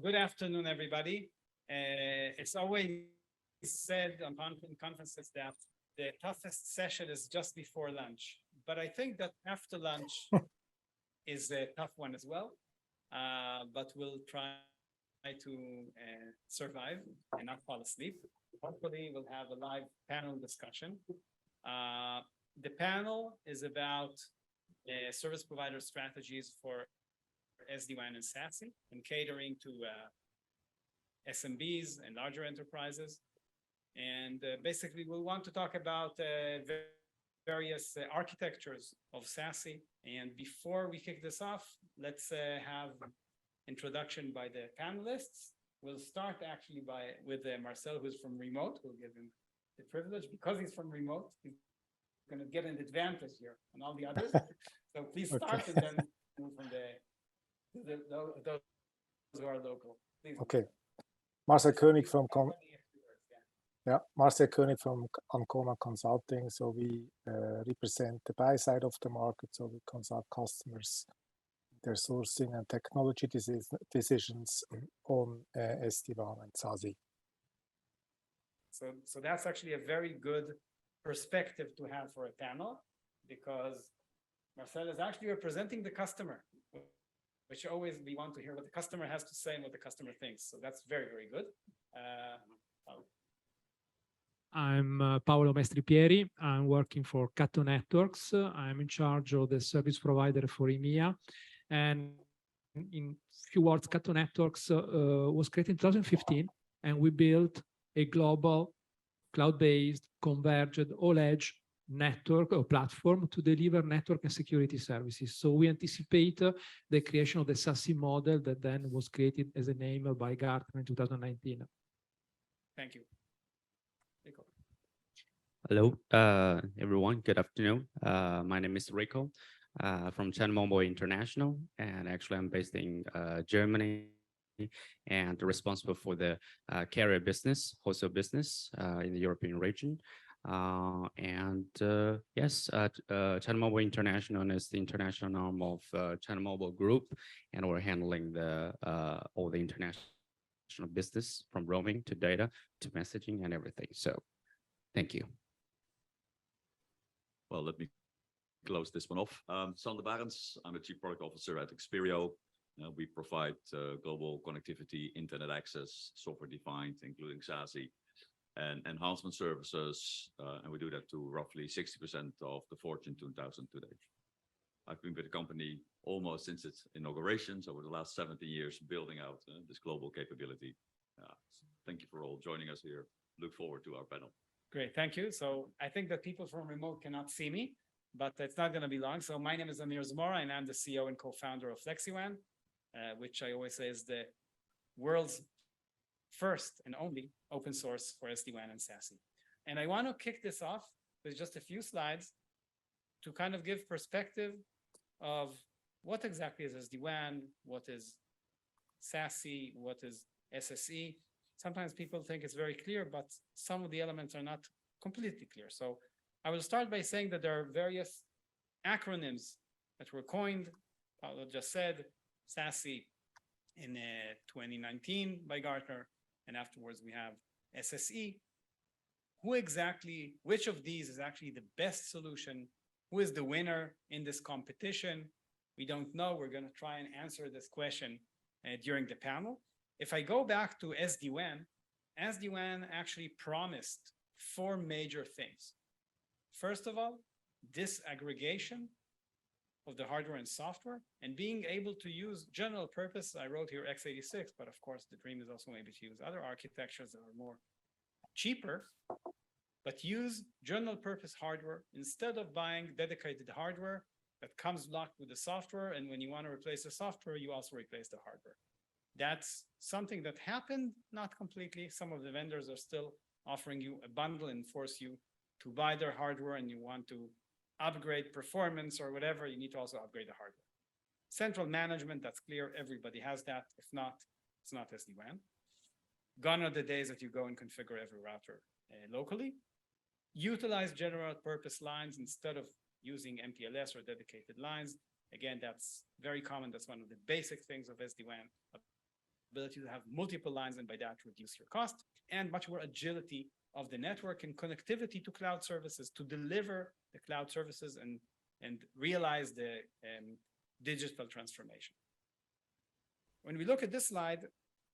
good afternoon, everybody. It's always said on conferences that the toughest session is just before lunch. But I think that after lunch is a tough one as well. But we'll try to survive and not fall asleep. Hopefully, we'll have a live panel discussion. The panel is about service provider strategies for SD-WAN and SASE and catering to SMBs and larger enterprises. And basically, we'll want to talk about various architectures of SASE. And before we kick this off, let's have introduction by the panelists. We'll start actually with Marcel, who's from remote. We'll give him the privilege because he's from remote. He's going to get an advantage here on all the others. So please start and then move from those who are local. Please. Okay. Marcel Koenig from Marcel Koenig from Ancona Consulting. So we represent the buy side of the market. So we consult customers, their sourcing and technology decisions on SD-WAN and SASE. So that's actually a very good perspective to have for a panel, because Marcel is actually representing the customer, which always we want to hear what the customer has to say and what the customer thinks. So that's very, very good. I'm Paolo Mestripieri. I'm working for Cato Networks. I'm in charge of the service provider for EMEA. And in few words, Cato Networks was created in 2015, and we built a global cloud-based converged all-edge network or platform to deliver network and security services. So we anticipate the creation of the SASE model that then was created as a name by Gartner in 2019. Thank you. Hello, everyone. Good afternoon. My name is Rico from Channel Mobile International, and actually I'm based in Germany and responsible for the carrier business, wholesale business in the European region. Yes, Channel Mobile International is the international arm of Channel Mobile Group, and we're handling all the international business from roaming to data to messaging and everything. So, thank you. Well, let me close this one off. Sander Barends, I'm the Chief Product Officer at Experio. We provide global connectivity, internet access, software-defined, including SASE, and enhancement services, and we do that to roughly 60% of the Fortune 2000 today. I've been with the company almost since its inauguration, so over the last 70 years, building out this global capability. Thank you for all joining us here. Look forward to our panel. Great, thank you. So I think that people from remote cannot see me, but it's not going to be long. So my name is Amir Zamora, and I'm the CEO and co-founder of FlexiWAN, which I always say is the world's first and only open source for SD-WAN and SASE. And I want to kick this off with just a few slides to kind of give perspective of what exactly is SD-WAN, what is SASE, what is SSE. Sometimes people think it's very clear, but some of the elements are not completely clear. So I will start by saying that there are various acronyms that were coined. Paolo just said SASE in 2019 by Gartner, and afterwards we have SSE. Which of these is actually the best solution? Who is the winner in this competition? We don't know. We're going to try and answer this question during the panel. If I go back to SD-WAN, SD-WAN actually promised 4 major things. First of all, disaggregation of the hardware and software, and being able to use general purpose. I wrote here x86, but of course the dream is also maybe to use other architectures that are more cheaper, but use general purpose hardware instead of buying dedicated hardware that comes locked with the software. And when you want to replace the software, you also replace the hardware. That's something that happened, not completely. Some of the vendors are still offering you a bundle and force you to buy their hardware, and you want to upgrade performance or whatever, you need to also upgrade the hardware. Central management, that's clear. Everybody has that. If not, it's not SD-WAN. Gone are the days that you go and configure every router locally. Utilize general purpose lines instead of using MPLS or dedicated lines. Again, that's very common. That's one of the basic things of SD-WAN. ability to have multiple lines and by that reduce your cost, and much more agility of the network and connectivity to cloud services to deliver the cloud services and realize the digital transformation. When we look at this slide,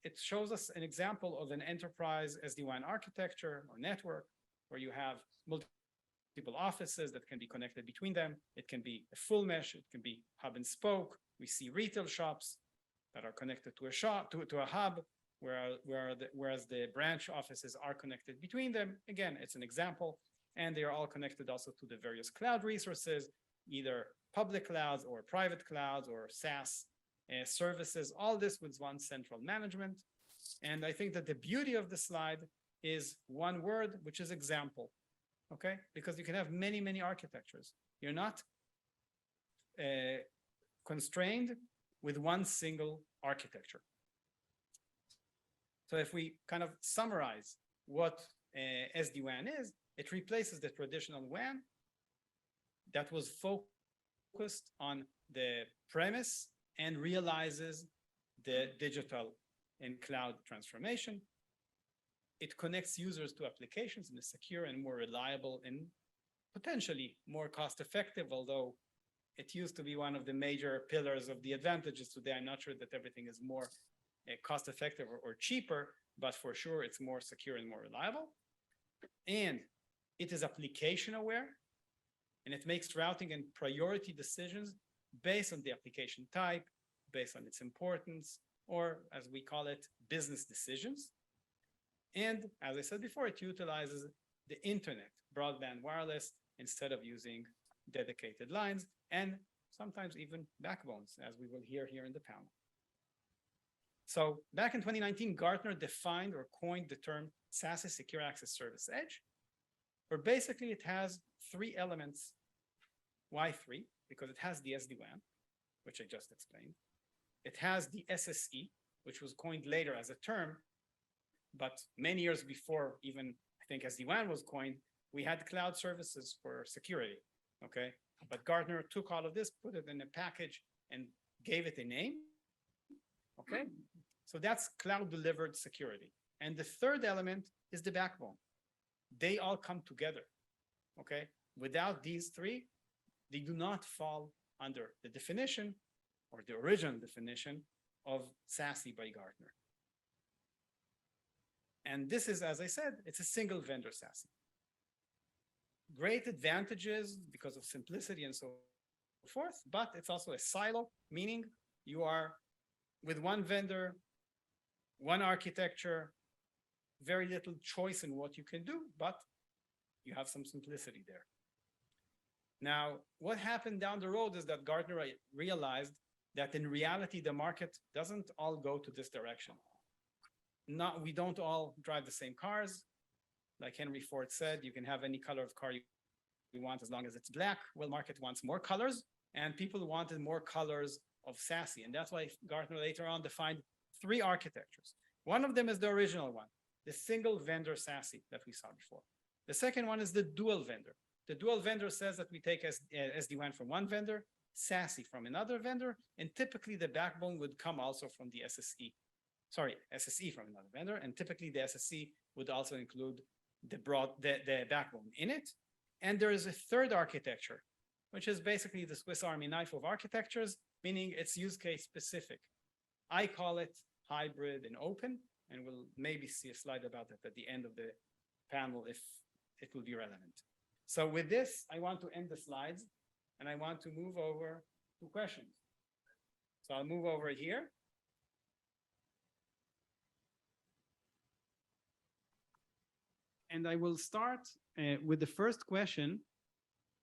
it shows us an example of an enterprise SD-WAN architecture or network where you have multiple offices that can be connected between them. It can be a full mesh, it can be hub and spoke. We see retail shops that are connected to a shop, to a hub, whereas the branch offices are connected between them. Again, it's an example, and they are all connected also to the various cloud resources, either public clouds or private clouds or SaaS services, all this with one central management. And I think that the beauty of the slide is one word, which is example, okay? Because you can have many, many architectures. You're not constrained with one single architecture. So if we kind of summarize what SD-WAN is, it replaces the traditional WAN that was focused on the premise and realizes the digital and cloud transformation. It connects users to applications in a secure and more reliable and potentially more cost-effective, although it used to be one of the major pillars of the advantages. Today, I'm not sure that everything is more cost-effective or cheaper, but for sure it's more secure and more reliable. And it is application aware, and it makes routing and priority decisions based on the application type, based on its importance, or as we call it, business decisions. And as I said before, it utilizes the internet, broadband wireless, instead of using dedicated lines, and sometimes even backbones, as we will hear here in the panel. So back in 2019, Gartner defined or coined the term SASE, Secure Access Service Edge, where basically it has three elements. Why three? Because it has the SD-WAN, which I just explained. It has the SSE, which was coined later as a term, but many years before even, I think, SD-WAN was coined, we had cloud services for security, okay? But Gartner took all of this, put it in a package, and gave it a name, okay? So that's cloud-delivered security. And the third element is the backbone. They all come together, okay? Without these three, they do not fall under the definition or the original definition of SASE by Gartner. And this is, as I said, it's a single vendor SASE. Great advantages because of simplicity and so forth, but it's also a silo, meaning you are with one vendor, one architecture, very little choice in what you can do, but you have some simplicity there. Now, what happened down the road is that Gartner realized that in reality, the market doesn't all go to this direction. We don't all drive the same cars. Like Henry Ford said, you can have any color of car you want as long as it's black. Well, market wants more colors, and people wanted more colors of SASE. And that's why Gartner later on defined three architectures. One of them is the original one, the single vendor SASE that we saw before. The second one is the dual vendor. The dual vendor says that we take SD-WAN from one vendor, SASE from another vendor, and typically the backbone would come also from the SSE from another vendor, and typically the SSE would also include the backbone in it. And there is a third architecture, which is basically the Swiss Army knife of architectures, meaning it's use case specific. I call it hybrid and open, and we'll maybe see a slide about it at the end of the panel if it will be relevant. So with this, I want to end the slides, and I want to move over to questions. So I'll move over here. And I will start with the first question,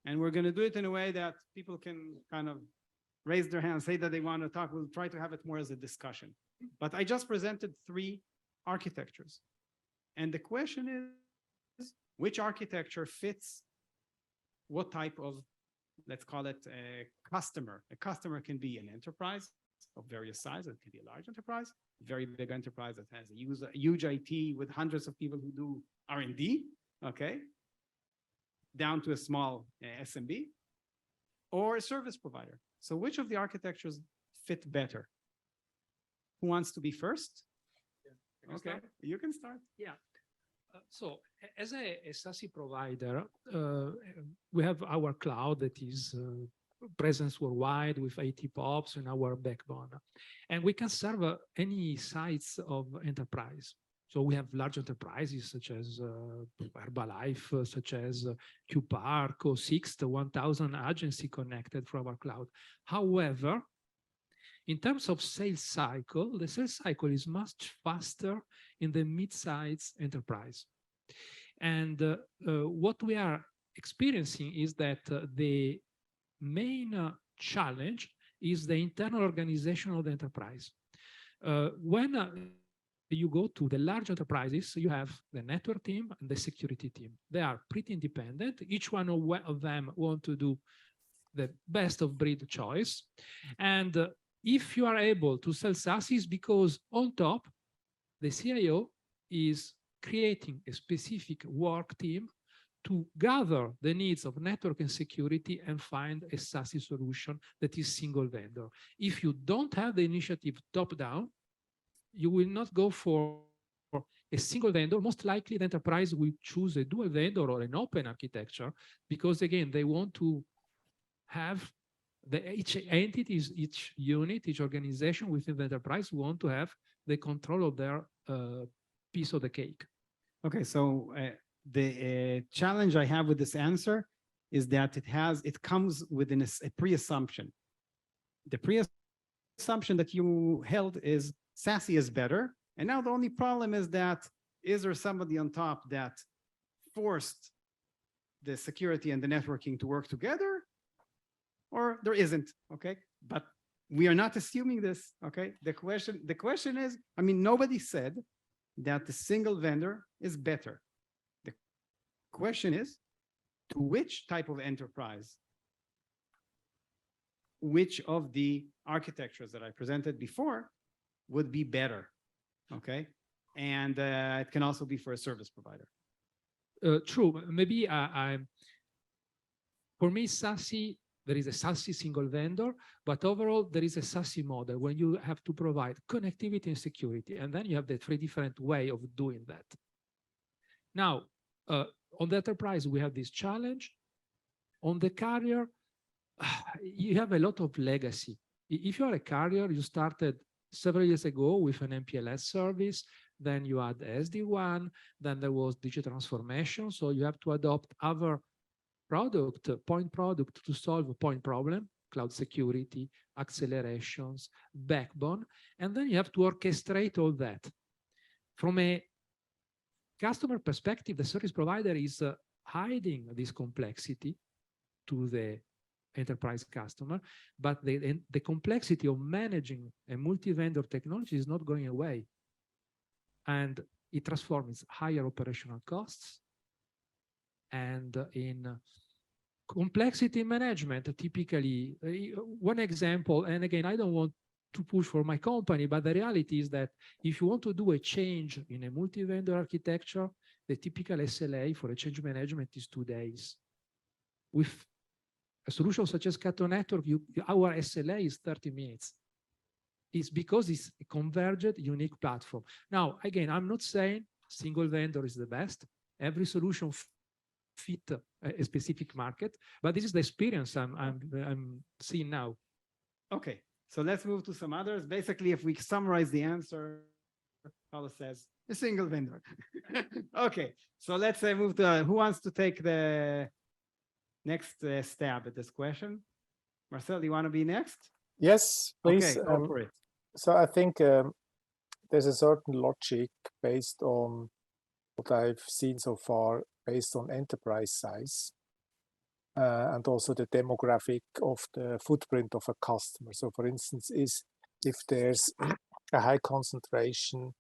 and we're going to do it in a way that people can kind of raise their hand, say that they want to talk. We'll try to have it more as a discussion. But I just presented three architectures. And the question is, which architecture fits what type of, let's call it a customer. A customer can be an enterprise of various sizes. It can be a large enterprise, a very big enterprise that has a huge IT with hundreds of people who do R&D, okay, down to a small SMB, or a service provider. So which of the architectures fit better? Who wants to be first? Okay. You can start. So as a SASE provider, we have our cloud that is presence worldwide with 80 POPs and our backbone. And we can serve any size of enterprise. So we have large enterprises such as Herbalife, such as QPark or Sixt, 1,000 agency connected from our cloud. However, in terms of sales cycle, the sales cycle is much faster in the mid-size enterprise. And what we are experiencing is that the main challenge is the internal organization of the enterprise. When you go to the large enterprises, you have the network team and the security team. They are pretty independent. Each one of them want to do the best of breed choice. And if you are able to sell SASE, because on top, the CIO is creating a specific work team to gather the needs of network and security and find a SASE solution that is single vendor. If you don't have the initiative top down, you will not go for a single vendor. Most likely the enterprise will choose a dual vendor or an open architecture, because again, they want to have each entities, each unit, each organization within the enterprise want to have the control of their piece of the cake. Okay, so the challenge I have with this answer is that it comes within a pre-assumption. The pre-assumption that you held is SASE is better, and now the only problem is that is there somebody on top that forced the security and the networking to work together, or there isn't? Okay, but we are not assuming this. Okay, the question is, I mean, nobody said that the single vendor is better. The question is, to which type of enterprise, which of the architectures that I presented before would be better? Okay, and it can also be for a service provider. True. Maybe for me, SASE, there is a SASE single vendor, but overall there is a SASE model when you have to provide connectivity and security, and then you have the three different way of doing that. Now, on the enterprise, we have this challenge. On the carrier, you have a lot of legacy. If you are a carrier, you started several years ago with an MPLS service, then you had SD-WAN, then there was digital transformation, so you have to adopt other point product to solve a point problem, cloud security, accelerations, backbone, and then you have to orchestrate all that. From a customer perspective, the service provider is hiding this complexity to the enterprise customer, but the complexity of managing a multi-vendor technology is not going away. And it transforms higher operational costs. And in complexity management, typically, one example, and again, I don't want to push for my company, but the reality is that if you want to do a change in a multi-vendor architecture, the typical SLA for a change management is 2 days. With a solution such as Catering Network, our SLA is 30 minutes. It's because it's a converged, unique platform. Now, again, I'm not saying single vendor is the best. Every solution fit a specific market, but this is the experience I'm seeing now. Okay, so let's move to some others. Basically, if we summarize the answer, Paulo says a single vendor. Okay, so let's move to who wants to take the next stab at this question. Marcel, you want to be next? Yes, please. Okay, go for it. So I think there's a certain logic based on what I've seen so far, based on enterprise size and also the demographic of the footprint of a customer. So for instance, if there's a high concentration,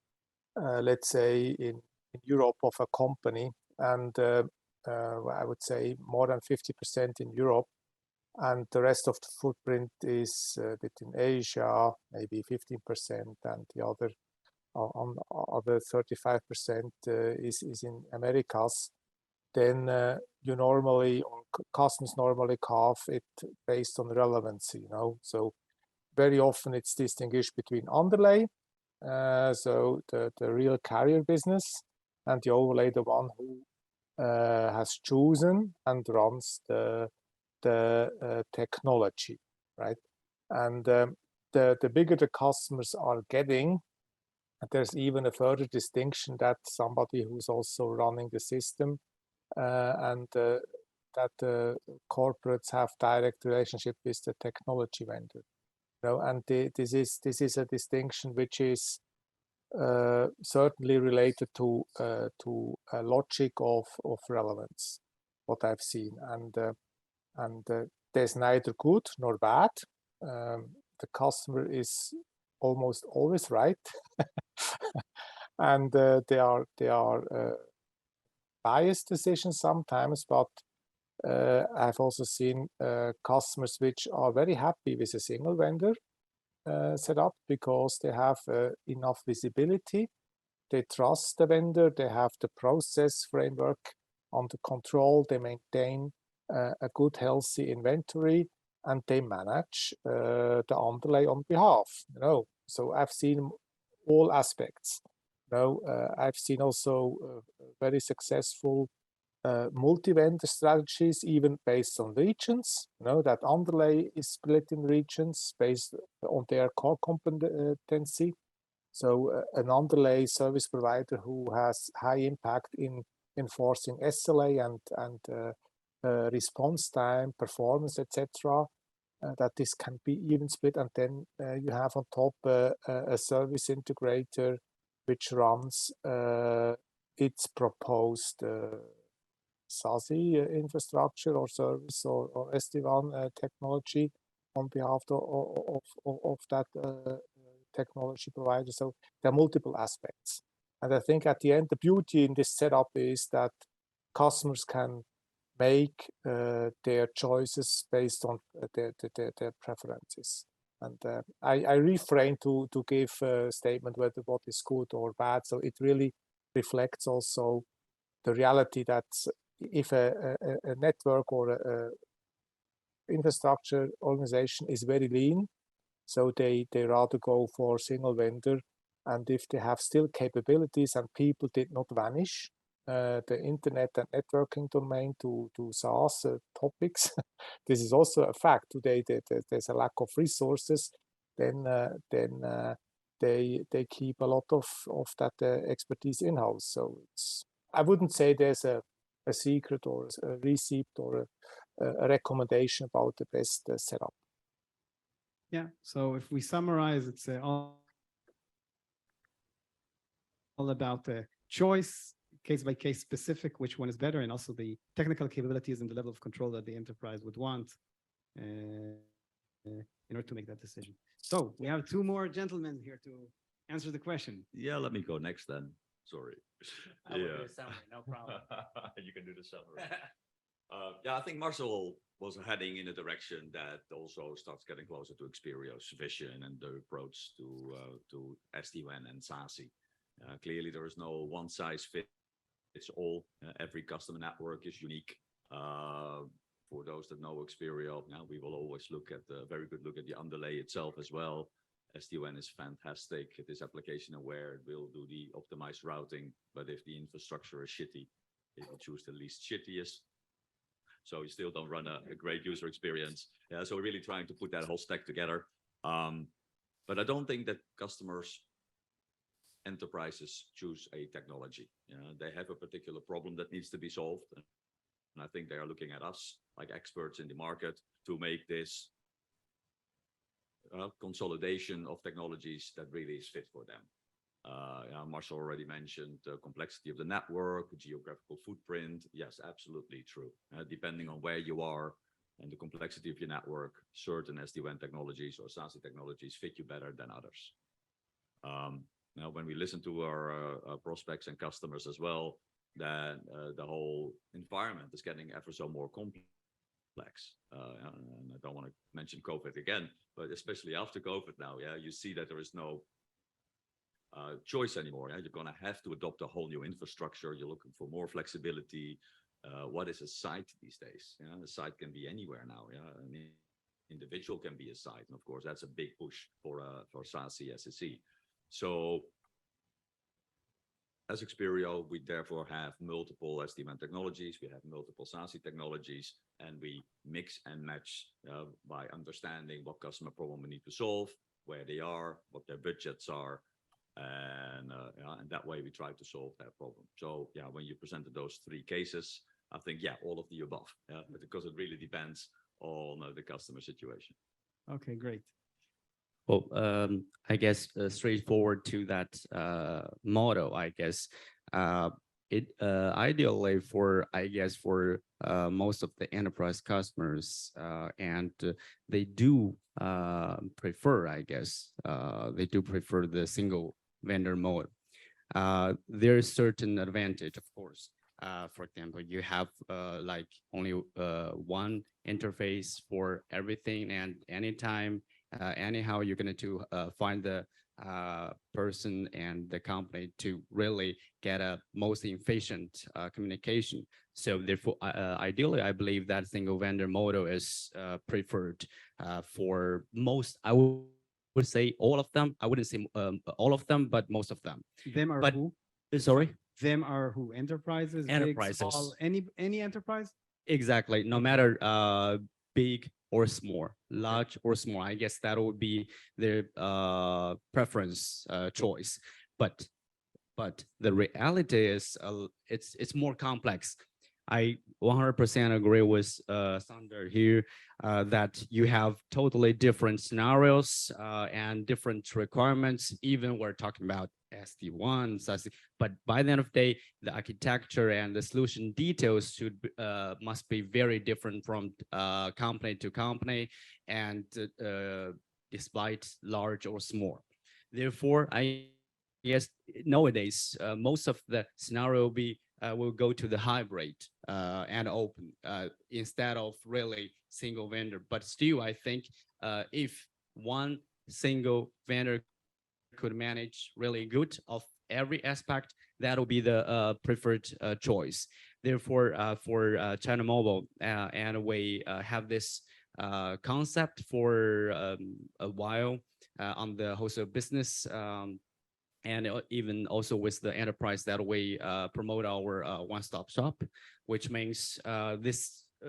let's say in Europe of a company, and I would say more than 50% in Europe, and the rest of the footprint is between Asia, maybe 15%, and the other 35% is in Americas, then you normally, or customers normally carve it based on relevancy, you know. So very often it's distinguished between underlay so the real carrier business, and the overlay the one who has chosen and runs the technology, right? And the bigger the customers are getting, there's even a further distinction that somebody who's also running the system and that corporates have direct relationship with the technology vendor. You know, and this is a distinction which is certainly related to a logic of relevance, what I've seen, and there's neither good nor bad. The customer is almost always right, and they are biased decisions sometimes, but I've also seen customers which are very happy with a single vendor setup because they have enough visibility, they trust the vendor, they have the process framework under control, they maintain a good healthy inventory, and they manage the underlay on behalf. You know, so I've seen all aspects. You know, I've seen also very successful multi-vendor strategies, even based on regions. You know, that underlay is split in regions based on their core competency. So an underlay service provider who has high impact in enforcing SLA and response time, performance, etc. That this can be even split, and then you have on top a service integrator which runs its proposed SASE infrastructure or service or SD-WAN technology on behalf of that technology provider. So there are multiple aspects. And I think at the end, the beauty in this setup is that customers can make their choices based on their preferences. And I refrain to give a statement whether what is good or bad. So it really reflects also the reality that if a network or a infrastructure organization is very lean, so they rather go for single vendor. And if they have still capabilities and people did not vanish, the internet and networking domain to SaaS topics, this is also a fact today that there's a lack of resources, then they keep a lot of that expertise in-house. So I wouldn't say there's a secret or a receipt or a recommendation about the best setup. Yeah, so if we summarize, it's all about the choice, case by case specific, which one is better, and also the technical capabilities and the level of control that the enterprise would want in order to make that decision. So we have two more gentlemen here to answer the question. Yeah, let me go next then. Sorry. I will do a summary, no problem. You can do the summary. Yeah, I think Marcel was heading in a direction that also starts getting closer to Experio's vision and the approach to SD-WAN and SASE. Clearly, there is no one size fits all. Every customer network is unique. For those that know Experio, now we will always look at a very good look at the underlay itself as well. SD-WAN is fantastic. It is application aware. It will do the optimized routing. But if the infrastructure is shitty, it will choose the least shittiest. So you still don't run a great user experience. Yeah, so we're really trying to put that whole stack together. But I don't think that enterprises choose a technology. You know, they have a particular problem that needs to be solved. And I think they are looking at us like experts in the market to make this consolidation of technologies that really is fit for them. Marcel already mentioned the complexity of the network, geographical footprint. Yes, absolutely true. Depending on where you are and the complexity of your network, certain SD-WAN technologies or SASE technologies fit you better than others. Now, when we listen to our prospects and customers as well, then the whole environment is getting ever so more complex. And I don't want to mention COVID again, but especially after COVID now, yeah, you see that there is no choice anymore. Yeah? You're going to have to adopt a whole new infrastructure. You're looking for more flexibility. What is a site these days? Yeah? A site can be anywhere now. Yeah, an individual can be a site, and of course that's a big push for SASE, SSE. So as Experio, we therefore have multiple SD-WAN technologies, we have multiple SASE technologies, and we mix and match by understanding what customer problem we need to solve, where they are, what their budgets are, and that way we try to solve that problem. So yeah, when you presented those three cases, I think, yeah, all of the above, because it really depends on the customer situation. Okay, great. Well, I guess straightforward to that model, I guess it ideally for, I guess, for most of the enterprise customers, and they do prefer, I guess, they do prefer the single vendor mode. There is certain advantage, of course. For example, you have like only one interface for everything, and anytime, anyhow, you're going to find the person and the company to really get a most efficient communication. So therefore, ideally, I believe that single vendor model is preferred for most. I would say all of them. I wouldn't say all of them, but most of them. Them are But who? sorry. Them are who? Enterprises? Enterprises. Big, small, any enterprise? Exactly. No Okay. matter big or small, large or small, I guess that would be their preference choice. But the reality is it's more complex. I 100% agree with Sander here that you have totally different scenarios and different requirements. Even we're talking about SD-WAN, SASE, but by the end of the day, the architecture and the solution details should must be very different from company to company, and despite large or small. Therefore, I guess nowadays most of the scenario will go to the hybrid and open instead of really single vendor. But still, I think if one single vendor could manage really good of every aspect, that will be the preferred choice. Therefore, for China Mobile, and we have this concept for a while on the wholesale business, and even also with the enterprise, that we promote our one-stop shop, which means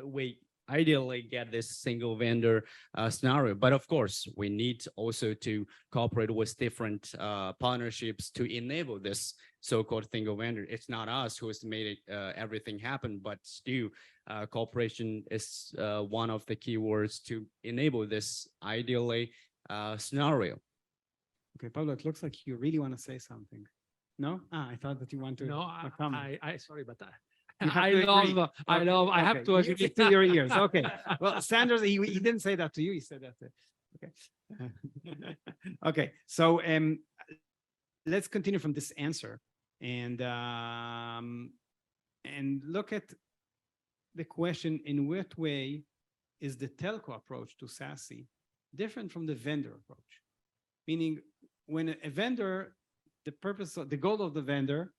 we ideally get this single vendor scenario. But of course, we need also to cooperate with different partnerships to enable this so-called single vendor. It's not us who has made everything happen, but still cooperation is one of the keywords to enable this ideally scenario. Okay, Pablo, it looks like you really want to say something. No? I thought that you want to. No, comment. I sorry, but You have I to agree. love, I Okay, love, I have okay. to You agree. stick to your ears. Okay. Well, Sanders, he didn't say that to you. He said that. Okay. Okay. So let's continue from this answer and look at the question: in what way is the telco approach to SASE different from the vendor approach? Meaning, when a vendor, the goal of the vendor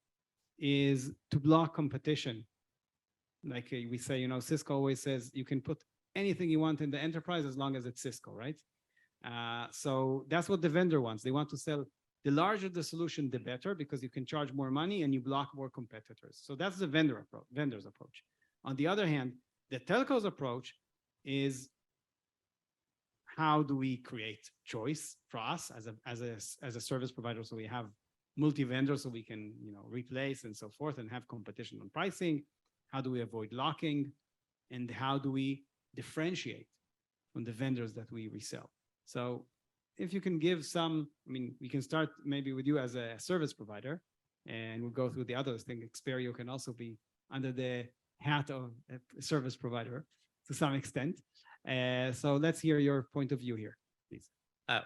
is to block competition. Like we say, Cisco always says you can put anything you want in the enterprise as long as it's Cisco, right? So that's what the vendor wants. They want to sell, the larger the solution, the better, because you can charge more money and you block more competitors. So that's the vendor's approach. On the other hand, the telco's approach is, how do we create choice for us as a service provider, so we have multi-vendors, so we can replace and so forth, and have competition on pricing? How do we avoid locking? And how do we differentiate from the vendors that we resell? So if you can give some, we can start maybe with you as a service provider, and we'll go through the others. I think Experio can also be under the hat of a service provider to some extent. So let's hear your point of view here, please.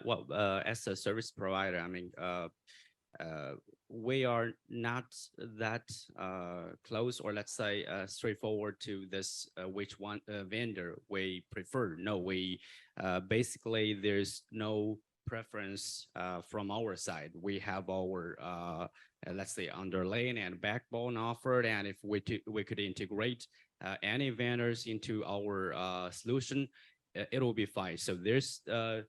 Well, as a service provider, we are not that close, or let's say straightforward to this which one vendor we prefer. No, we basically, there's no preference from our side. We have our let's say underlaying and backbone offered, and if we could integrate any vendors into our solution, it will be fine. So there's the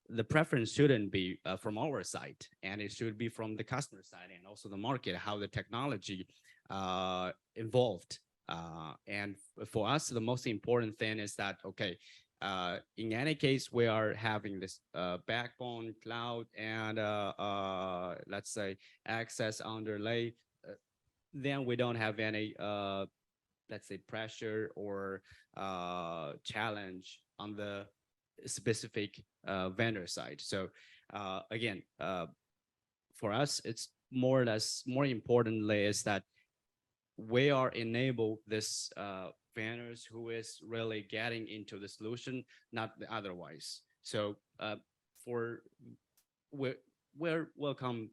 the preference shouldn't be from our side, and it should be from the customer side and also the market, how the technology evolved. And for us, the most important thing is that, okay, in any case, we are having this backbone cloud and let's say access underlay, then we don't have any let's say pressure or challenge on the specific vendor side. So again, for us, it's more or less more importantly is that we are enable this vendors who is really getting into the solution, not the otherwise. So we're welcome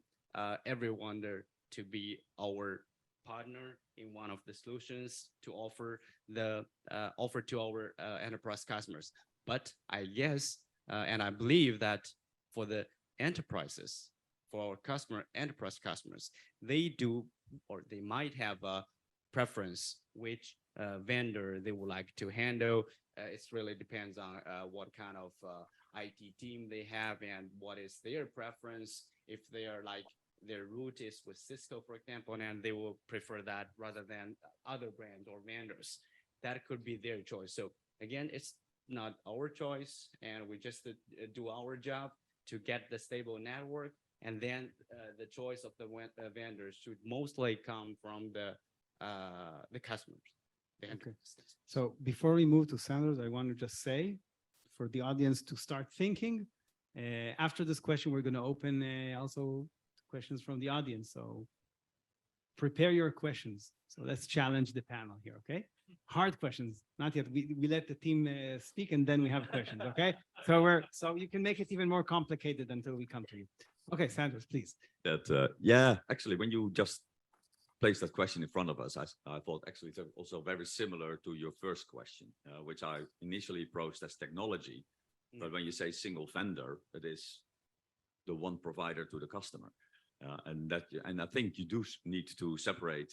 everyone there to be our partner in one of the solutions to offer the offer to our enterprise customers. But I guess and I believe that for the enterprises, for our enterprise customers, they do or they might have a preference which vendor they would like to handle. It really depends on what kind of IT team they have and what is their preference. If they are like their root is with Cisco, for example, and they will prefer that rather than other brands or vendors, that could be their choice. So again, it's not our choice, and we just do our job to get the stable network, and then the choice of the vendors should mostly come from the customers. Okay. So before we move to Sanders, I want to just say for the audience to start thinking. After this question, we're going to open also questions from the audience. So prepare your questions. So let's challenge the panel here, okay? Hard questions, not yet. We let the team speak and then we have questions, okay? So you can make it even more complicated until we come to you. Okay, Sanders, please. Yeah, actually, when you just placed that question in front of us, I thought actually it's also very similar to your first question, which I initially approached as technology. But when you say single vendor, it is the one provider to the customer. And I think you do need to separate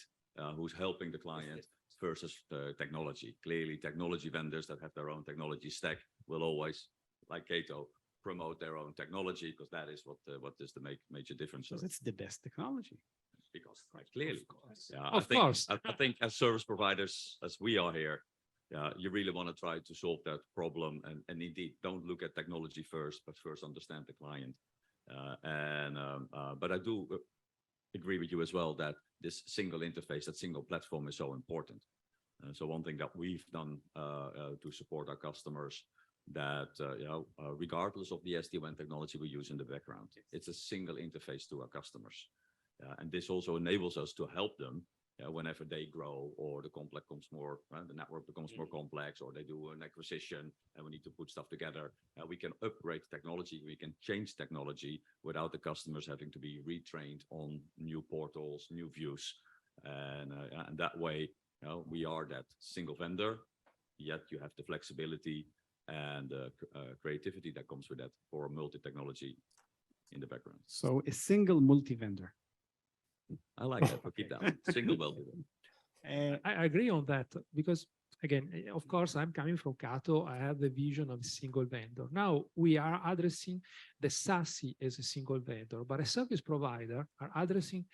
who's helping the client versus the technology. Clearly, technology vendors that have their own technology stack will always, like Cato, promote their own technology because that is what is the major difference. Because it's the best technology. Because clearly, I think as service providers, as we are here, you really want to try to solve that problem, and indeed don't look at technology first, but first understand the client. But I do agree with you as well that this single interface, that single platform is so important. So one thing that we've done to support our customers, that regardless of the SD-WAN technology we use in the background, it's a single interface to our customers. And this also enables us to help them whenever they grow or the complex becomes more, the network becomes more complex, or they do an acquisition and we need to put stuff together. We can upgrade technology, we can change technology without the customers having to be retrained on new portals, new views. And that way, we are that single vendor, yet you have the flexibility and creativity that comes with that for multi-technology in the background. So a single multi-vendor. I like that. We'll keep that one. Single vendor. I agree on that because, again, of course, I'm coming from Cato. I have the vision of a single vendor. Now we are addressing the SASE as a single vendor, but a service provider are addressing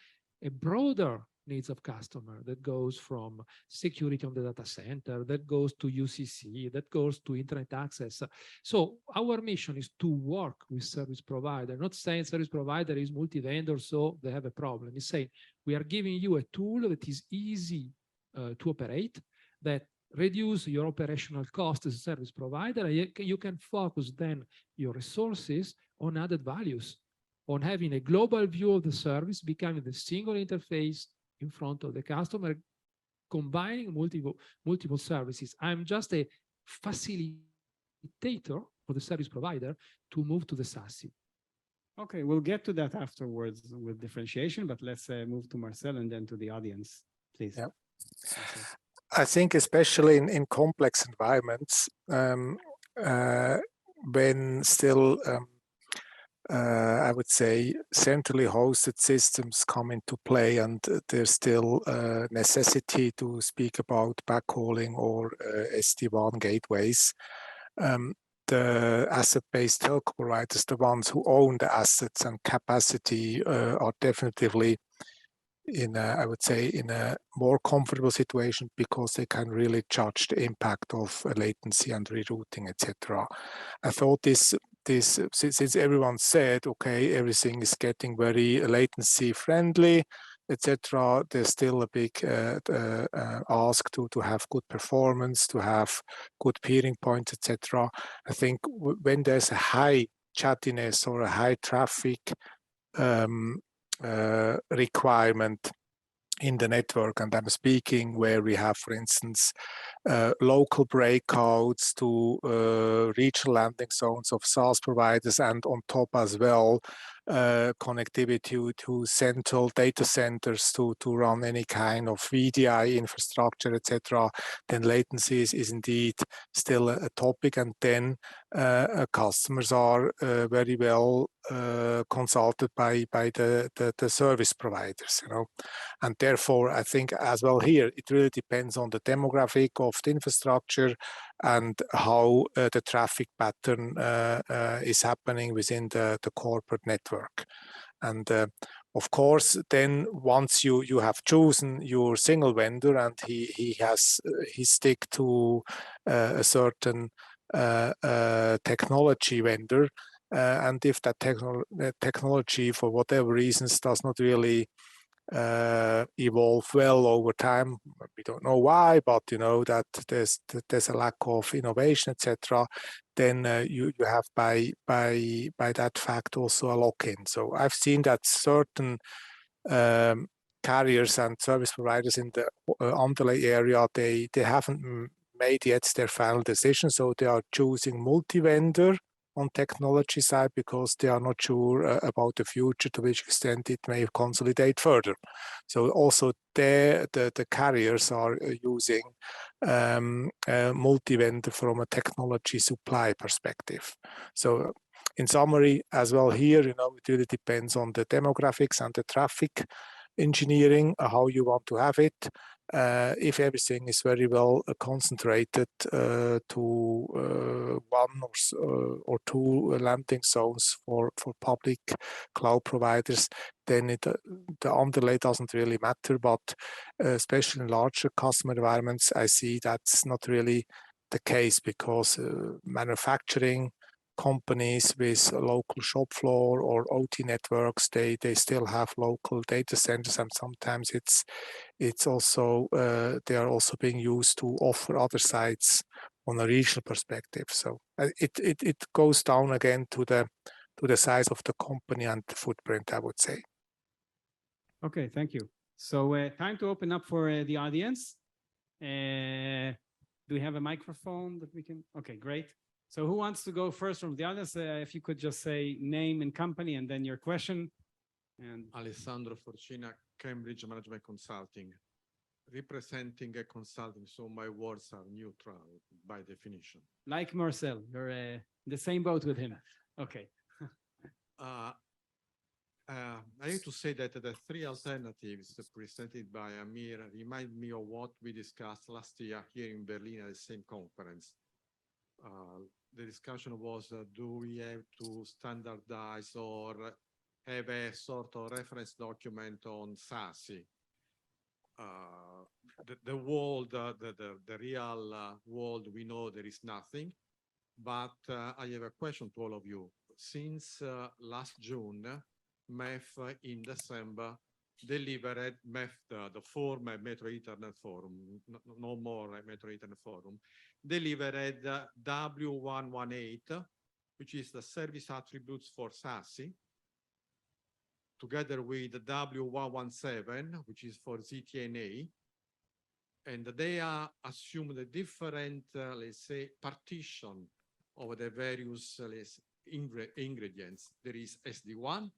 a broader needs of customer that goes from security on the data center, that goes to UCC, that goes to internet access. So our mission is to work with service provider, not saying service provider is multi-vendor, so they have a problem. It's saying we are giving you a tool that is easy to operate, that reduce your operational cost as a service provider. You can focus then your resources on added values, on having a global view of the service, becoming the single interface in front of the customer, combining multiple services. I'm just a facilitator for the service provider to move to the SASE. Okay, we'll get to that afterwards with differentiation, but let's move to Marcel and then to the audience, please. Yeah. I think especially in complex environments, when still I would say centrally hosted systems come into play, and there's still a necessity to speak about backhauling or SD-WAN gateways. the asset-based telco providers, the ones who own the assets and capacity, are definitively in a, I would say, in a more comfortable situation because they can really judge the impact of latency and rerouting, etc. I thought this since everyone said, okay, everything is getting very latency friendly, etc. There's still a big ask to have good performance, to have good peering points, etc. I think when there's a high chattiness or a high traffic requirement in the network, and I'm speaking where we have, for instance, local breakouts to regional landing zones of SaaS providers, and on top as well, connectivity to central data centers to run any kind of VDI infrastructure, etc. Then latency is indeed still a topic, and then customers are very well consulted by the service providers, and therefore I think as well here it really depends on the demographic of the infrastructure and how the traffic pattern is happening within the corporate network. And of course, then once you have chosen your single vendor and he stick to a certain technology vendor, and if that technology for whatever reasons does not really evolve well over time, we don't know why, but that there's a lack of innovation, etc. Then you have by that fact also a lock-in. So I've seen that certain carriers and service providers in the underlay area, they haven't made yet their final decision, so they are choosing multi-vendor on technology side because they are not sure about the future, to which extent it may consolidate further. So also the carriers are using multi-vendor from a technology supply perspective. So in summary, as well here, it really depends on the demographics and the traffic engineering, how you want to have it. If everything is very well concentrated to one or two landing zones for public cloud providers, then the underlay doesn't really matter. But especially in larger customer environments, I see that's not really the case, because manufacturing companies with local shop floor or OT networks, they still have local data centers, and sometimes it's also they are also being used to offer other sites on a regional perspective. So it goes down again to the size of the company and the footprint, I would say. Okay, thank you. So time to open up for the audience. Do we have a microphone that we can? Okay, great. So who wants to go first from the audience? If you could just say name and company and then your question. And Alessandro Forcina, Cambridge Management Consulting, representing a consulting, so my words are neutral by definition. like Marcel, you're in the same boat with him. Okay. I have to say that the three alternatives presented by Amir remind me of what we discussed last year here in Berlin at the same conference. The discussion was, do we have to standardize or have a sort of reference document on SASE? The world, the real world, we know there is nothing. But I have a question to all of you. Since last June, MEF in December delivered MEF, the former Metro Ethernet Forum, no more Metro Ethernet Forum, delivered W118, which is the service attributes for SASE, together with the W117, which is for ZTNA. And they are assumed a different, let's say, partition of the various ingredients. There is SD-WAN,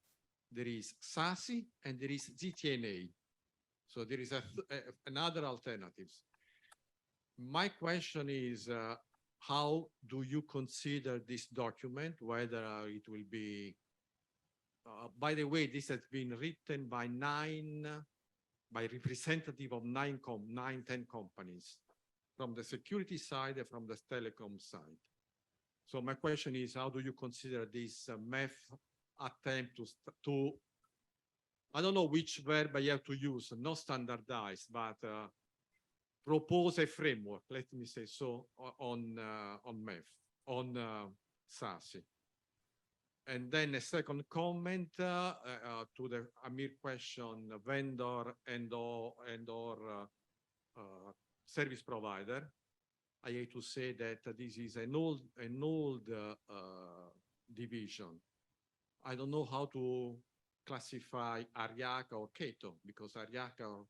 there is SASE, and there is ZTNA. So there is another alternatives. My question is, how do you consider this document, whether it will be, by the way, this has been written by representative of 10 companies, from the security side and from the telecom side. So my question is, how do you consider this MEF attempt to, I don't know which verb I have to use, not standardized, but propose a framework, let me say so, on MEF, on SASE. And then a second comment to the Amir question, vendor and or service provider. I hate to say that this is an old division. I don't know how to classify Ariaka or Cato, because Ariaka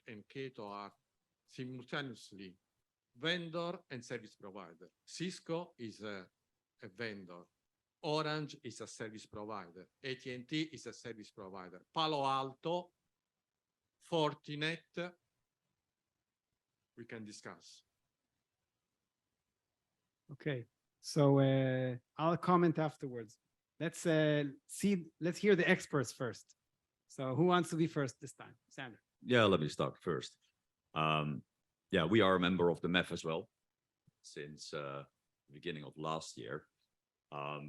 and Cato are simultaneously vendor and service provider. Cisco is a vendor. Orange is a service provider. AT&T is a service provider. Palo Alto, Fortinet, we can discuss. Okay, so I'll comment afterwards. Let's hear the experts first. So who wants to be first this time? Sander. Yeah, let me start first. Yeah, we are a member of the MEF as well since the beginning of last year,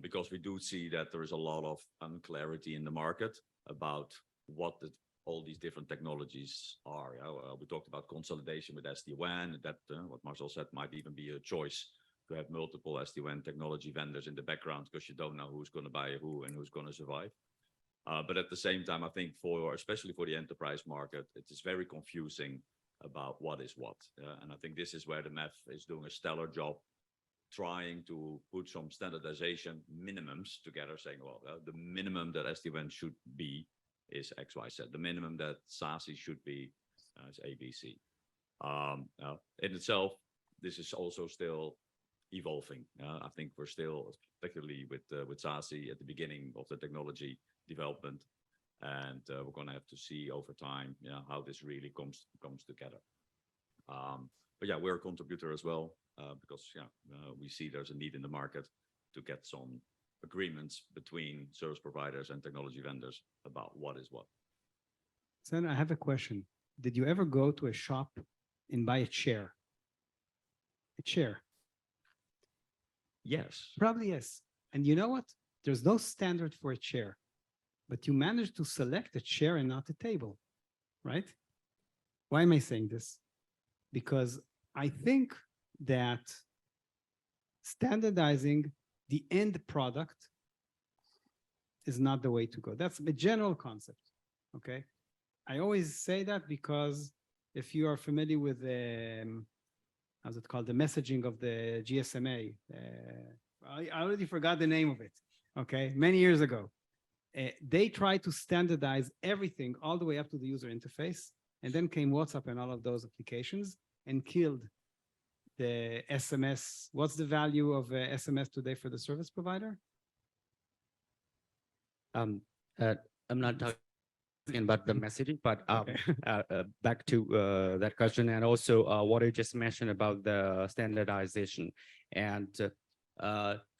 because we do see that there is a lot of unclarity in the market about what all these different technologies are. We talked about consolidation with SD-WAN, that what Marcel said might even be a choice to have multiple SD-WAN technology vendors in the background, because you don't know who's going to buy who and who's going to survive. But at the same time, I think especially for the enterprise market, it is very confusing about what is what. And I think this is where the MEF is doing a stellar job, trying to put some standardization minimums together, saying, well, the minimum that SD-WAN should be is X, Y, Z. The minimum that SASE should be is ABC. In itself, this is also still evolving. I think we're still, particularly with SASE, at the beginning of the technology development, and we're going to have to see over time, how this really comes together. But yeah, we're a contributor as well, because we see there's a need in the market to get some agreements between service providers and technology vendors about what is what. Sen, I have a question. Did you ever go to a shop and buy a chair? A chair? Yes. Probably yes. And you know what? There's no standard for a chair, but you managed to select a chair and not a table, right? Why am I saying this? Because I think that standardizing the end product is not the way to go. That's a general concept, okay? I always say that because if you are familiar with how's it called, the messaging of the GSMA, I already forgot the name of it, okay? Many years ago, they tried to standardize everything all the way up to the user interface, and then came WhatsApp and all of those applications and killed the SMS. What's the value of SMS today for the service provider? I'm not talking about the messaging, but back to that question, and also what you just mentioned about the standardization. And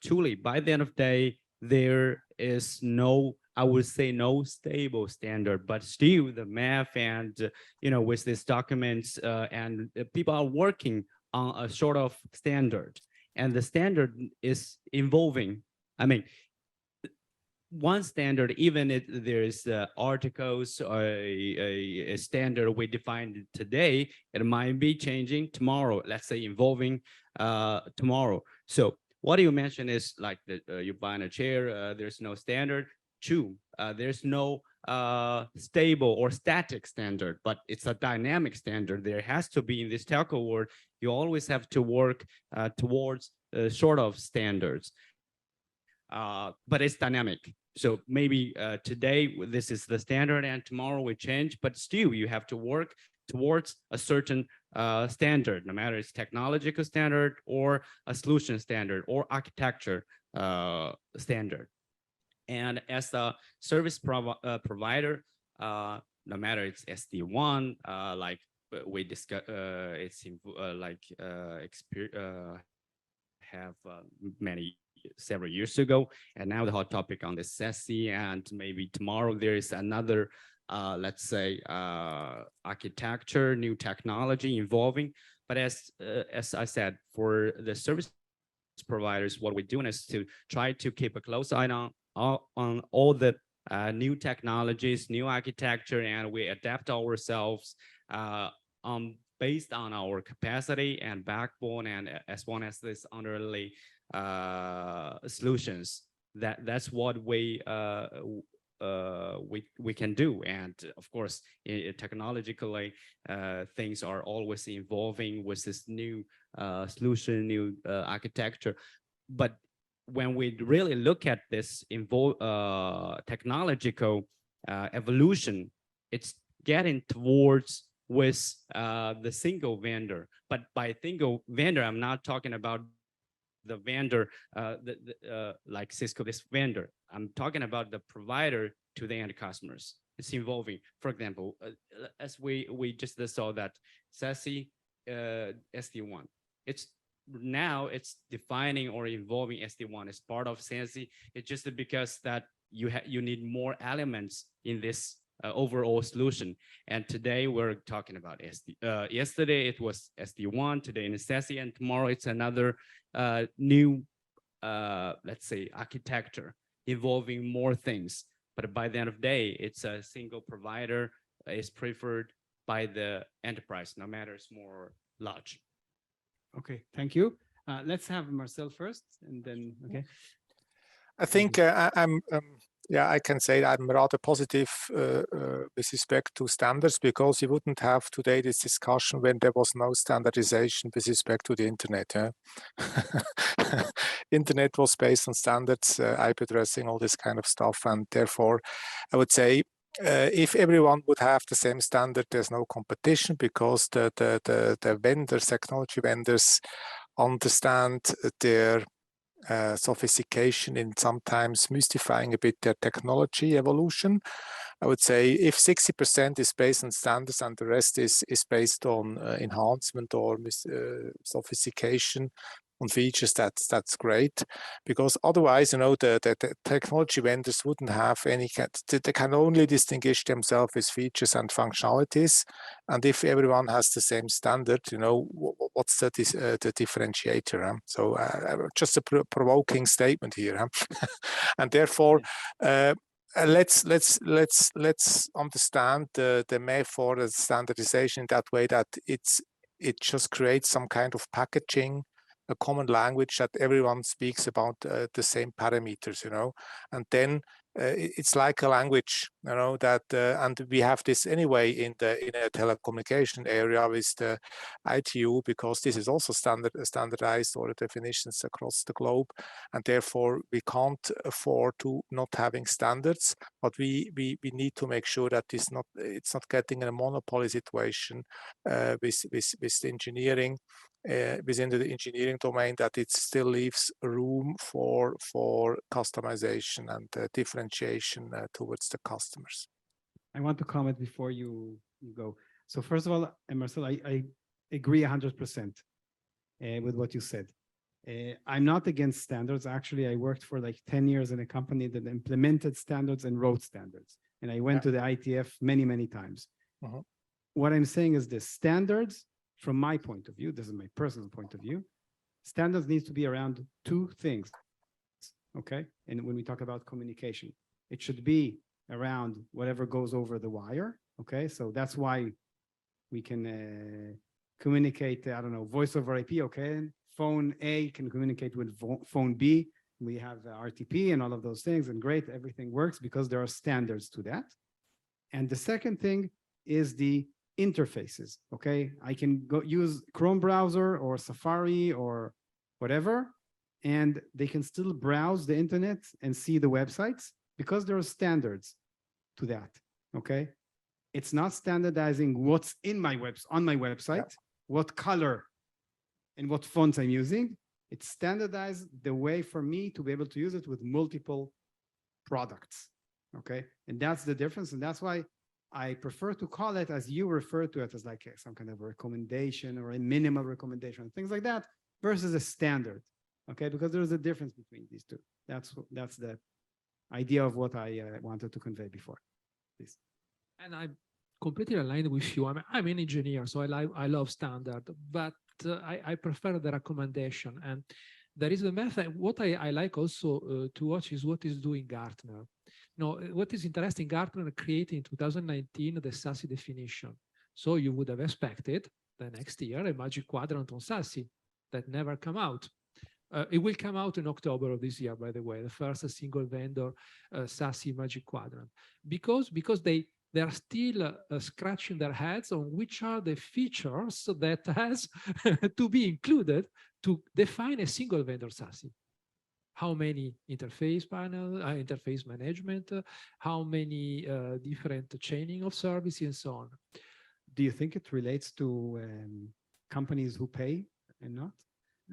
truly, by the end of the day, there is no, I would say, no stable standard, but still the MEF and, with these documents and people are working on a sort of standard, and the standard is evolving. I mean, one standard, even if there's articles or a standard we defined today, it might be changing tomorrow, let's say evolving tomorrow. So what you mentioned is like you buying a chair, there's no standard. True, there's no stable or static standard, but it's a dynamic standard. There has to be, in this telco world, you always have to work towards sort of standards, but it's dynamic. So maybe today this is the standard and tomorrow we change, but still you have to work towards a certain standard, no matter it's technological standard or a solution standard or architecture standard. And as a service provider, no matter it's SD-WAN, like we discussed, it's have several years ago, and now the hot topic on the SASE, and maybe tomorrow there is another, let's say, architecture, new technology evolving. But as I said, for the service providers, what we're doing is to try to keep a close eye on all the new technologies, new architecture, and we adapt ourselves based on our capacity and backbone, and as well as this underlying solutions. That's what we can do. And of course, technologically, things are always evolving with this new solution, new architecture. But when we really look at this technological evolution, it's getting towards with the single vendor. But by single vendor, I'm not talking about the vendor like Cisco, this vendor. I'm talking about the provider to the end customers. It's evolving. For example, as we just saw that SASE SD-WAN. Now it's defining or evolving SD-WAN as part of SASE. It's just because that you need more elements in this overall solution. And today we're talking about SD. Yesterday it was SD-WAN, today in SASE, and tomorrow it's another new, let's say, architecture involving more things. But by the end of the day, it's a single provider is preferred by the enterprise, no matter small or large. Okay, thank you. Let's have Marcel first, and then, okay. I think yeah, I can say that I'm rather positive with respect to standards, because you wouldn't have today this discussion when there was no standardization with respect to the internet. Internet was based on standards, IP addressing, all this kind of stuff, and therefore I would say if everyone would have the same standard, there's no competition, because the vendors, technology vendors, understand their sophistication in sometimes mystifying a bit their technology evolution. I would say if 60% is based on standards and the rest is based on enhancement or sophistication on features, that's great, because otherwise, the technology vendors wouldn't have any, they can only distinguish themselves with features and functionalities. And if everyone has the same standard, what's the differentiator? So just a provoking statement here. And therefore, let's understand the method for standardization in that way, that it just creates some kind of packaging, a common language that everyone speaks about the same parameters, and then it's like a language, that and we have this anyway in a telecommunication area with the ITU, because this is also standardized or definitions across the globe, and therefore we can't afford to not having standards, but we need to make sure that it's not getting in a monopoly situation with engineering. Within the engineering domain, that it still leaves room for customization and differentiation towards the customers. I want to comment before you go. So first of all, Marcel, I agree 100% with what you said. I'm not against standards. Actually, I worked for like 10 years in a company that implemented standards and wrote standards. And I went to the ITF many, many times. What I'm saying is this: standards, from my point of view, this is my personal point of view, standards needs to be around two things, okay? And when we talk about communication, it should be around whatever goes over the wire, okay? So that's why we can communicate, I don't know, voice over IP, okay? Phone A can communicate with phone B. We have RTP and all of those things, and great, everything works because there are standards to that. And the second thing is the interfaces, okay? I can go use Chrome browser or Safari or whatever, and they can still browse the internet and see the websites because there are standards to that, okay? It's not standardizing what's in my on my website, what color and what fonts I'm using. It's standardized the way for me to be able to use it with multiple products, okay? And that's the difference, and that's why I prefer to call it, as you refer to it, as like some kind of a recommendation or a minimal recommendation, things like that, versus a standard, okay? Because there's a difference between these two. That's the idea of what I wanted to convey before, please. And I'm completely aligned with you. I'm an engineer, so I love standard, but I prefer the recommendation. And there is the method. What I like also to watch is what is doing Gartner. No, what is interesting, Gartner created in 2019 the SASE definition. So you would have expected the next year a magic quadrant on SASE that never come out. It will come out in October of this year, by the way, the first single vendor SASE magic quadrant, because they are still scratching their heads on which are the features that has to be included to define a single vendor SASE. How many interface panel, interface management, how many different chaining of services and so on. Do you think it relates to companies who pay and not?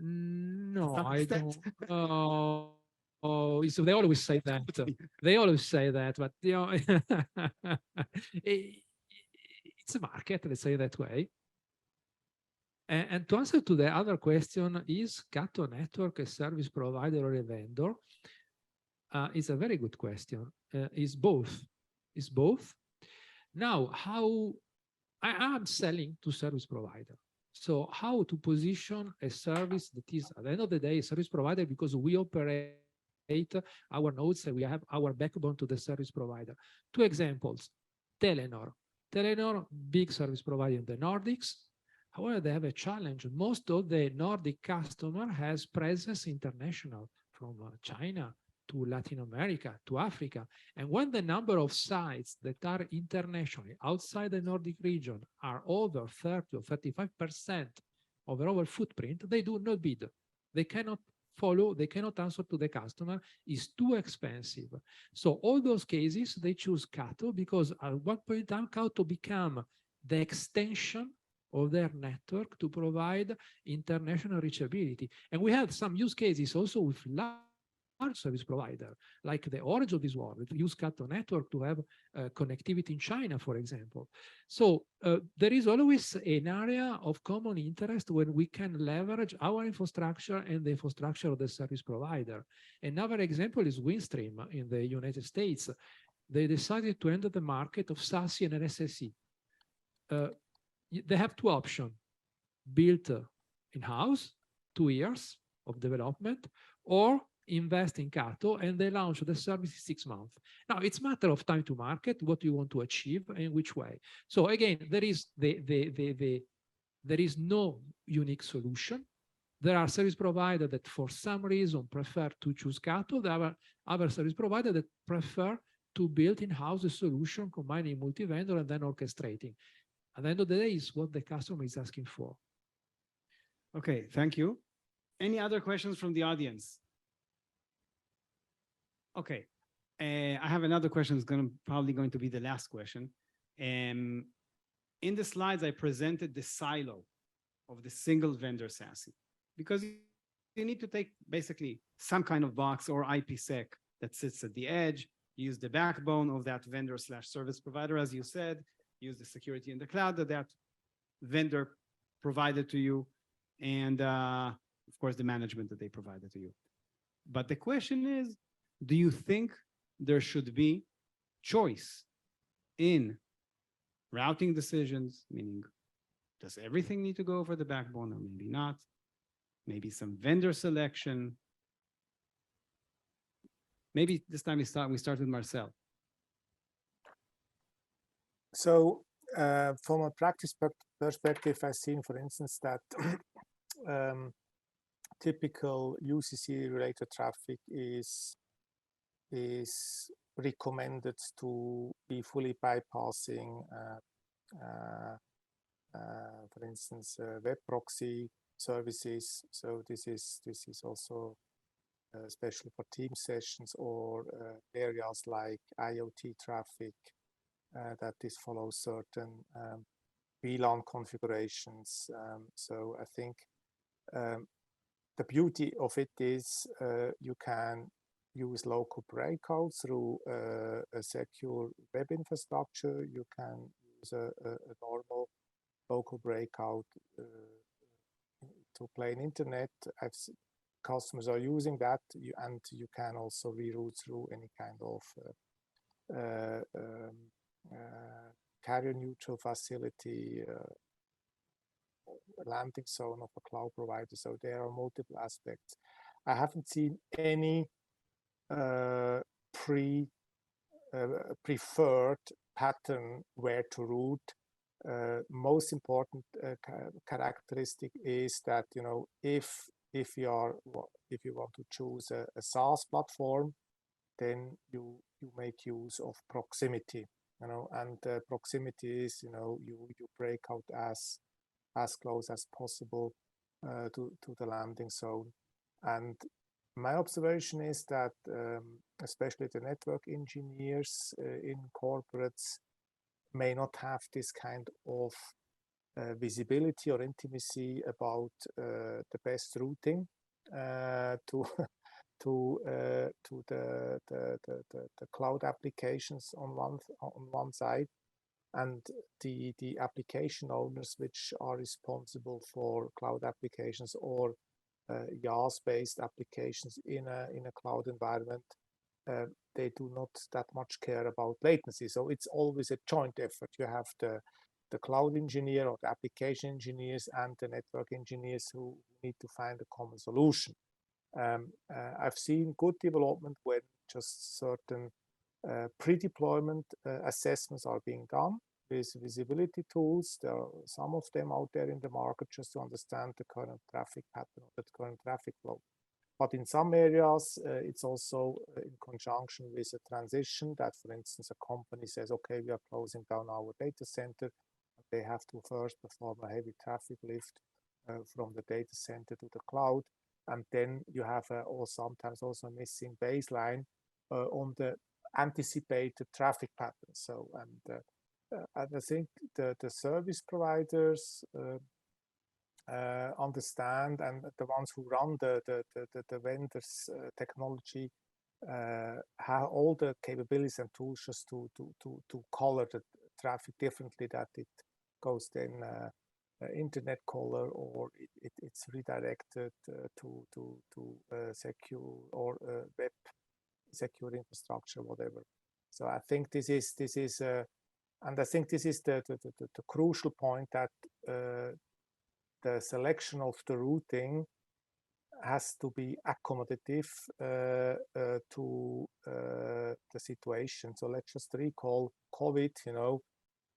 No, some I extent. don't. So they always say that. They always say that, but you know, it's a market. Let's say that way. And to answer to the other question, is Cato Network a service provider or a vendor? It's a very good question. It's both. It's both. Now, how I'm selling to service provider. So how to position a service that is, at the end of the day, a service provider, because we operate our nodes and we have our backbone to the service provider. Two examples, Telenor. Telenor, big service provider in the Nordics. However, they have a challenge. Most of the Nordic customer has presence international, from China to Latin America to Africa. And when the number of sites that are internationally outside the Nordic region are over 30 or 35% of their overall footprint, they do not bid. They cannot follow, they cannot answer to the customer, it's too expensive. So all those cases, they choose Cato because at one point in time, Cato became the extension of their network to provide international reachability. And we had some use cases also with large service provider, like the Orange of this world, that use Cato network to have connectivity in China, for example. So there is always an area of common interest when we can leverage our infrastructure and the infrastructure of the service provider. Another example is Windstream in the United States. They decided to enter the market of SASE and SSE. They have two options: build in-house, 2 years of development, or invest in Cato, and they launch the service in 6 months. Now, it's a matter of time to market, what you want to achieve, and which way. So again, there is there is no unique solution. There are service providers that for some reason prefer to choose Cato. There are other service providers that prefer to build in-house a solution, combining multi-vendor and then orchestrating. At the end of the day, is what the customer is asking for. Okay, thank you. Any other questions from the audience? Okay, I have another question. It's probably going to be the last question. In the slides, I presented the silo of the single vendor SASE, because you need to take basically some kind of box or IPsec that sits at the edge, use the backbone of that vendor / service provider, as you said, use the security in the cloud that vendor provided to you, and of course, the management that they provided to you. But the question is, do you think there should be choice in routing decisions, meaning does everything need to go over the backbone or maybe not? Maybe some vendor selection. Maybe this time we start with Marcel. So from a practice perspective, I've seen, for instance, that typical UCC-related traffic is recommended to be fully bypassing, for instance, web proxy services. So this is also especially for team sessions or areas like IoT traffic that this follows certain VLAN configurations. So I think the beauty of it is you can use local breakouts through a secure web infrastructure. You can use a normal local breakout to plain internet. Customers are using that, and you can also reroute through any kind of carrier neutral facility, landing zone of a cloud provider. So there are multiple aspects. I haven't seen any preferred pattern where to route. Most important characteristic is that, you know, if you want to choose a SaaS platform, then you make use of proximity, you know, and proximity is, you know, you break out as close as possible to the landing zone. And my observation is that especially the network engineers in corporates may not have this kind of visibility or intimacy about the best routing to the cloud applications on one side, and the application owners which are responsible for cloud applications or IaaS-based applications in a cloud environment, they do not that much care about latency. So it's always a joint effort. You have the cloud engineer or the application engineers and the network engineers who need to find a common solution. I've seen good development when just certain pre-deployment assessments are being done with visibility tools. There are some of them out there in the market just to understand the current traffic pattern, the current traffic flow. But in some areas, it's also in conjunction with a transition that, for instance, a company says, okay, we are closing down our data center. They have to first perform a heavy traffic lift from the data center to the cloud. And then you have sometimes also a missing baseline on the anticipated traffic pattern. So, and I think the service providers understand, and the ones who run the vendors' technology have all the capabilities and tools just to color the traffic differently, that it goes then internet caller, or it's redirected to secure or web secure infrastructure, whatever. So I think this is and I think this is the crucial point, that the selection of the routing has to be accommodative to the situation. So let's just recall COVID, you know,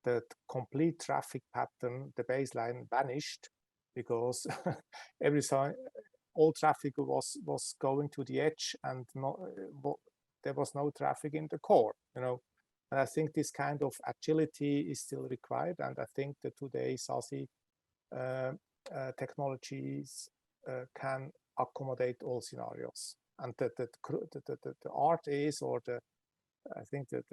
the complete traffic pattern, the baseline vanished because every time all traffic was going to the edge, and there was no traffic in the core, you know. And I think this kind of agility is still required, and I think that today SASE technologies can accommodate all scenarios. And the art is, or I think that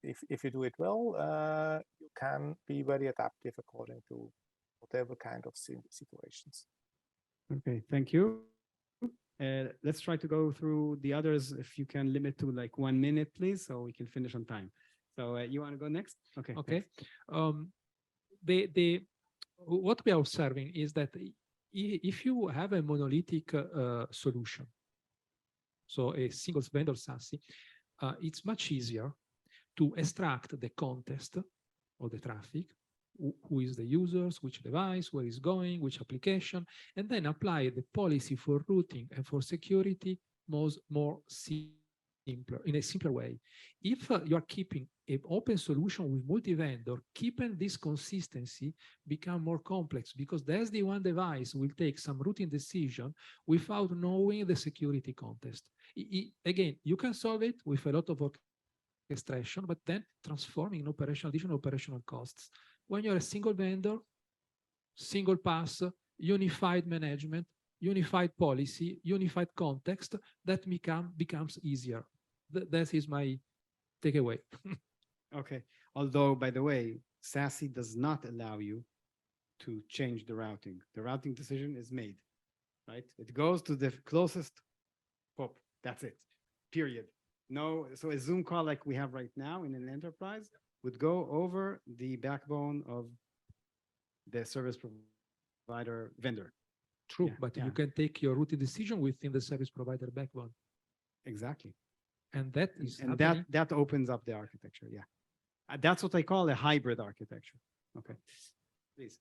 if you do it well, you can be very adaptive according to whatever kind of situations. Okay, thank you. Let's try to go through the others. If you can limit to like 1 minute, please, so we can finish on time. So you want to go next? Okay. Okay. What we are observing is that if you have a monolithic solution, so a single vendor SASE, it's much easier to extract the context of the traffic, who is the users, which device, where is going, which application, and then apply the policy for routing and for security more simpler, in a simpler way. If you are keeping an open solution with multi-vendor, keeping this consistency become more complex, because the SD-WAN device will take some routing decision without knowing the security context. Again, you can solve it with a lot of orchestration, but then transforming in additional operational costs. When you're a single vendor, single pass, unified management, unified policy, unified context, that becomes easier. That is my takeaway. Okay. Although, by the way, SASE does not allow you to change the routing. The routing decision is made, right? It goes to the closest POP. That's it, period. No, so a Zoom call like we have right now in an enterprise would go over the backbone of the service provider vendor. True, Yeah, but yeah. you can take your routing decision within the service provider backbone. Exactly. And that is And that opens up the architecture. Yeah. That's what I call a hybrid architecture. Okay. Please.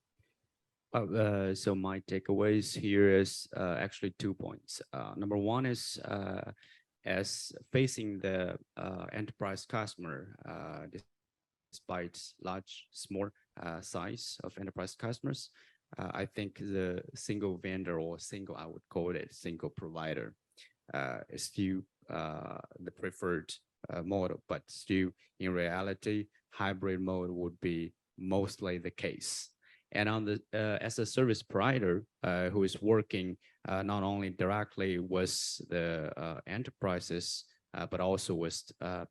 So my takeaways here is actually 2 points. Number one is as facing the enterprise customer, despite large, small size of enterprise customers, I think the single vendor or single, I would call it single provider, is still the preferred model, but still in reality, hybrid mode would be mostly the case. And on the as a service provider who is working not only directly with the enterprises, but also with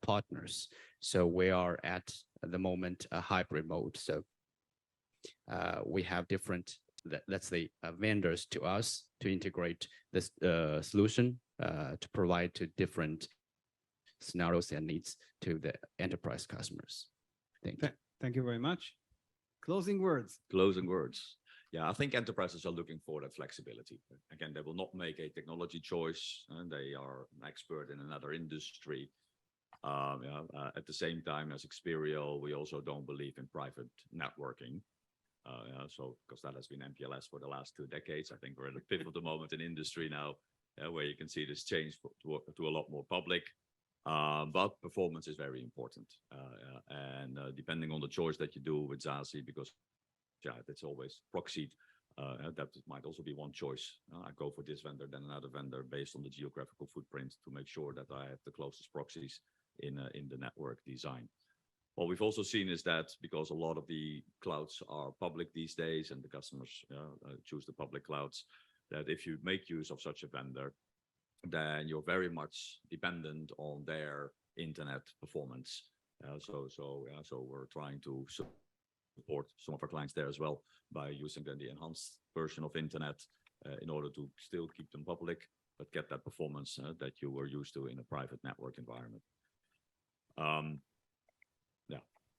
partners. So we are at the moment a hybrid mode. So we have different, let's say, vendors to us to integrate this solution to provide to different scenarios and needs to the enterprise customers. Thank you. Thank you very much. Closing words. Closing words. Yeah, I think enterprises are looking for that flexibility. Again, they will not make a technology choice, and they are an expert in another industry. At the same time as Xperio, we also don't believe in private networking. So because that has been MPLS for the last 2 decades, I think we're at a pivotal moment in industry now, where you can see this change to a lot more public. But performance is very important. And depending on the choice that you do with SASE, because it's always proxied, that might also be one choice. I go for this vendor, then another vendor based on the geographical footprint to make sure that I have the closest proxies in the network design. What we've also seen is that because a lot of the clouds are public these days and the customers choose the public clouds, that if you make use of such a vendor, then you're very much dependent on their internet performance. So we're trying to support some of our clients there as well by using the enhanced version of internet in order to still keep them public, but get that performance that you were used to in a private network environment.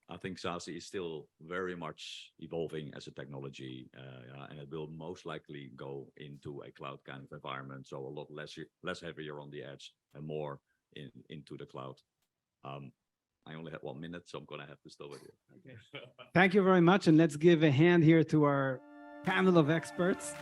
I think SASE is still very much evolving as a technology, and it will most likely go into a cloud kind of environment. So a lot less heavier on the edge and more into the cloud. I only had 1 minute, so I'm going to have to stop it here. Okay. Thank you very much. And let's give a hand here to our panel of experts.